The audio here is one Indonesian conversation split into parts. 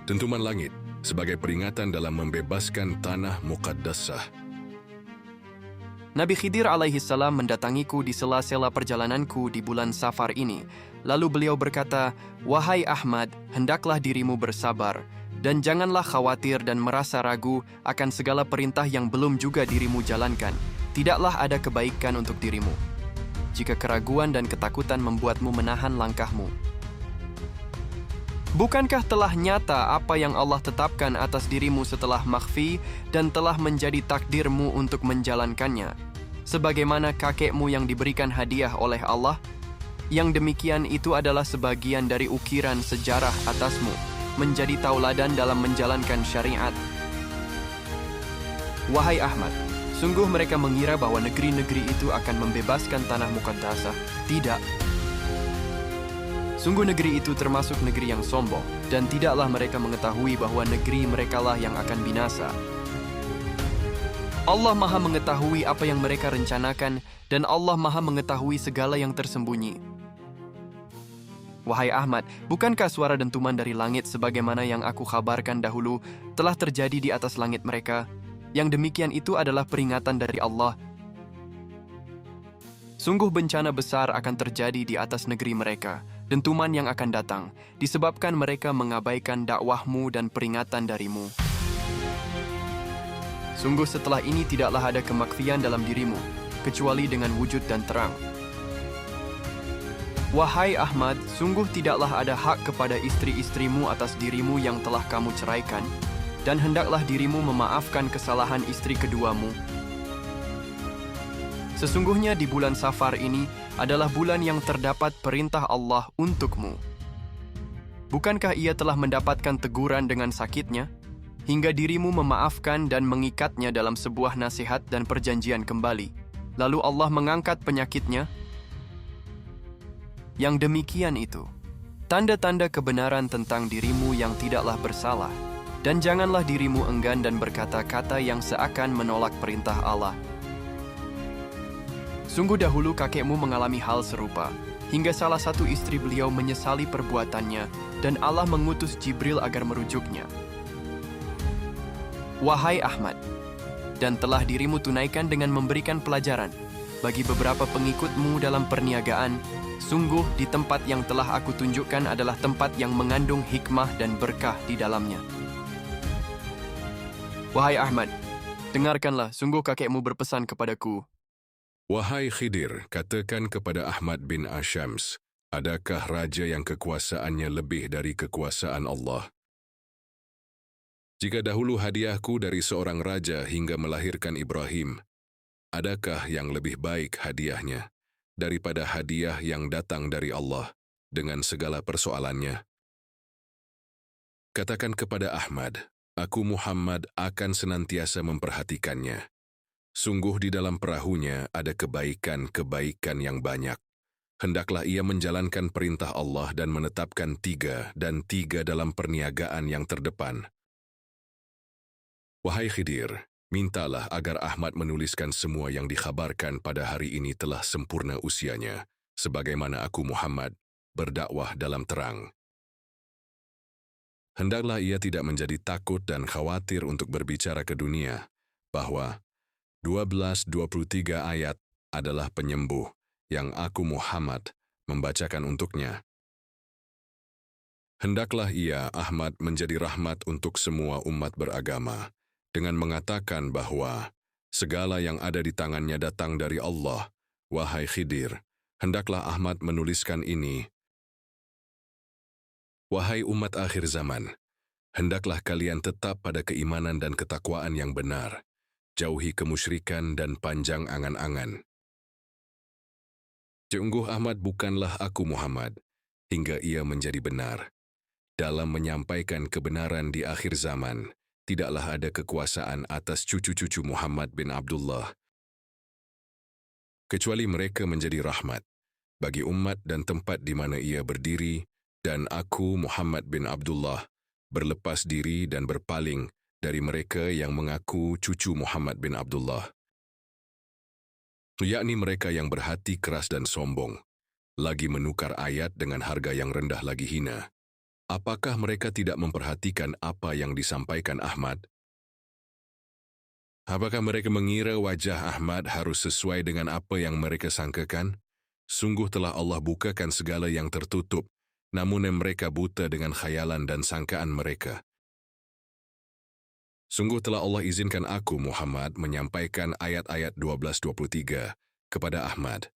Dentuman langit sebagai peringatan dalam membebaskan tanah muqaddasah. Nabi Khidir alaihi salam mendatangiku di sela-sela perjalananku di bulan Safar ini. Lalu beliau berkata, "Wahai Ahmad, hendaklah dirimu bersabar, dan janganlah khawatir dan merasa ragu akan segala perintah yang belum juga dirimu jalankan. Tidaklah ada kebaikan untuk dirimu, jika keraguan dan ketakutan membuatmu menahan langkahmu. Bukankah telah nyata apa yang Allah tetapkan atas dirimu setelah makhfi dan telah menjadi takdirmu untuk menjalankannya? Sebagaimana kakekmu yang diberikan hadiah oleh Allah, yang demikian itu adalah sebagian dari ukiran sejarah atasmu, menjadi tauladan dalam menjalankan syariat. Wahai Ahmad, sungguh mereka mengira bahwa negeri-negeri itu akan membebaskan tanah muqaddasah. Tidak. Sungguh negeri itu termasuk negeri yang sombong, dan tidaklah mereka mengetahui bahwa negeri merekalah yang akan binasa. Allah Maha mengetahui apa yang mereka rencanakan, dan Allah Maha mengetahui segala yang tersembunyi. Wahai Ahmad, bukankah suara dentuman dari langit sebagaimana yang aku kabarkan dahulu telah terjadi di atas langit mereka? Yang demikian itu adalah peringatan dari Allah. Sungguh bencana besar akan terjadi di atas negeri mereka, dentuman yang akan datang, disebabkan mereka mengabaikan dakwahmu dan peringatan darimu. Sungguh setelah ini tidaklah ada kemakfian dalam dirimu, kecuali dengan wujud dan terang. Wahai Ahmad, sungguh tidaklah ada hak kepada istri-istrimu atas dirimu yang telah kamu ceraikan, dan hendaklah dirimu memaafkan kesalahan istri keduamu. Sesungguhnya di bulan Safar ini adalah bulan yang terdapat perintah Allah untukmu. Bukankah ia telah mendapatkan teguran dengan sakitnya, hingga dirimu memaafkan dan mengikatnya dalam sebuah nasihat dan perjanjian kembali, lalu Allah mengangkat penyakitnya? Yang demikian itu, tanda-tanda kebenaran tentang dirimu yang tidaklah bersalah, dan janganlah dirimu enggan dan berkata-kata yang seakan menolak perintah Allah. Sungguh dahulu kakekmu mengalami hal serupa, hingga salah satu istri beliau menyesali perbuatannya, dan Allah mengutus Jibril agar merujuknya. Wahai Ahmad, dan telah dirimu tunaikan dengan memberikan pelajaran bagi beberapa pengikutmu dalam perniagaan. Sungguh di tempat yang telah aku tunjukkan adalah tempat yang mengandung hikmah dan berkah di dalamnya. Wahai Ahmad, dengarkanlah, sungguh kakekmu berpesan kepadaku. Wahai Khidir, katakan kepada Ahmad bin Asyams, adakah raja yang kekuasaannya lebih dari kekuasaan Allah? Jika dahulu hadiahku dari seorang raja hingga melahirkan Ibrahim, adakah yang lebih baik hadiahnya daripada hadiah yang datang dari Allah dengan segala persoalannya? Katakan kepada Ahmad, aku Muhammad akan senantiasa memperhatikannya. Sungguh di dalam perahunya ada kebaikan-kebaikan yang banyak. Hendaklah ia menjalankan perintah Allah dan menetapkan 3 dan 3 dalam perniagaan yang terdepan. Wahai Khidir, mintalah agar Ahmad menuliskan semua yang dikhabarkan pada hari ini telah sempurna usianya, sebagaimana aku Muhammad berdakwah dalam terang. Hendaklah ia tidak menjadi takut dan khawatir untuk berbicara ke dunia, bahwa 12-23 ayat adalah penyembuh yang aku Muhammad membacakan untuknya. Hendaklah ia, Ahmad, menjadi rahmat untuk semua umat beragama, dengan mengatakan bahwa segala yang ada di tangannya datang dari Allah. Wahai Khidir, hendaklah Ahmad menuliskan ini. Wahai umat akhir zaman, hendaklah kalian tetap pada keimanan dan ketakwaan yang benar, jauhi kemusyrikan dan panjang angan-angan. Sungguh Ahmad bukanlah aku Muhammad, hingga ia menjadi benar. Dalam menyampaikan kebenaran di akhir zaman, tidaklah ada kekuasaan atas cucu-cucu Muhammad bin Abdullah, kecuali mereka menjadi rahmat bagi umat dan tempat di mana ia berdiri, dan aku Muhammad bin Abdullah berlepas diri dan berpaling dari mereka yang mengaku cucu Muhammad bin Abdullah, yakni mereka yang berhati keras dan sombong, lagi menukar ayat dengan harga yang rendah lagi hina. Apakah mereka tidak memperhatikan apa yang disampaikan Ahmad? Apakah mereka mengira wajah Ahmad harus sesuai dengan apa yang mereka sangkakan? Sungguh telah Allah bukakan segala yang tertutup, namun mereka buta dengan khayalan dan sangkaan mereka. Sungguh telah Allah izinkan aku, Muhammad, menyampaikan ayat-ayat 12-23 kepada Ahmad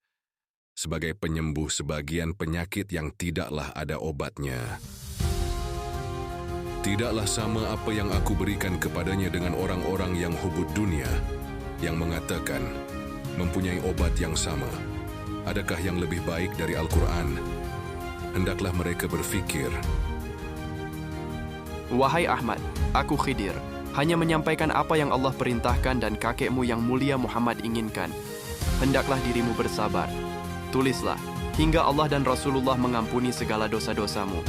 sebagai penyembuh sebagian penyakit yang tidaklah ada obatnya. Tidaklah sama apa yang aku berikan kepadanya dengan orang-orang yang hubud dunia, yang mengatakan mempunyai obat yang sama. Adakah yang lebih baik dari Al-Quran? Hendaklah mereka berfikir. Wahai Ahmad, aku Khidir, hanya menyampaikan apa yang Allah perintahkan dan kakekmu yang mulia Muhammad inginkan. Hendaklah dirimu bersabar. Tulislah, hingga Allah dan Rasulullah mengampuni segala dosa-dosamu.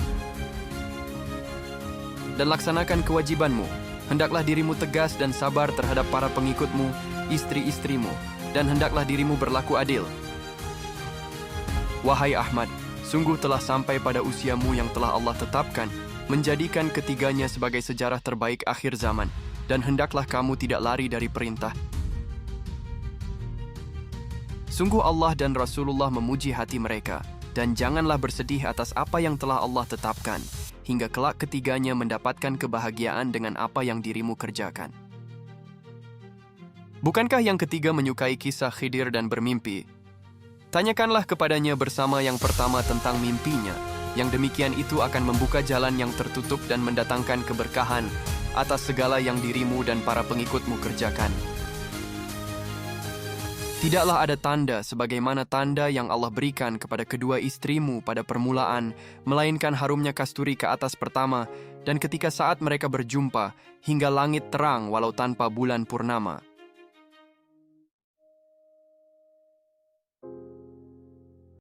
Dan laksanakan kewajibanmu. Hendaklah dirimu tegas dan sabar terhadap para pengikutmu, istri-istrimu, dan hendaklah dirimu berlaku adil. Wahai Ahmad, sungguh telah sampai pada usiamu yang telah Allah tetapkan, menjadikan ketiganya sebagai sejarah terbaik akhir zaman, dan hendaklah kamu tidak lari dari perintah. Sungguh Allah dan Rasulullah memuji hati mereka, dan janganlah bersedih atas apa yang telah Allah tetapkan, hingga kelak ketiganya mendapatkan kebahagiaan dengan apa yang dirimu kerjakan. Bukankah yang ketiga menyukai kisah Khidir dan bermimpi? Tanyakanlah kepadanya bersama yang pertama tentang mimpinya. Yang demikian itu akan membuka jalan yang tertutup dan mendatangkan keberkahan atas segala yang dirimu dan para pengikutmu kerjakan. Tidaklah ada tanda sebagaimana tanda yang Allah berikan kepada kedua istrimu pada permulaan, melainkan harumnya kasturi ke atas pertama, dan ketika saat mereka berjumpa, hingga langit terang walau tanpa bulan purnama.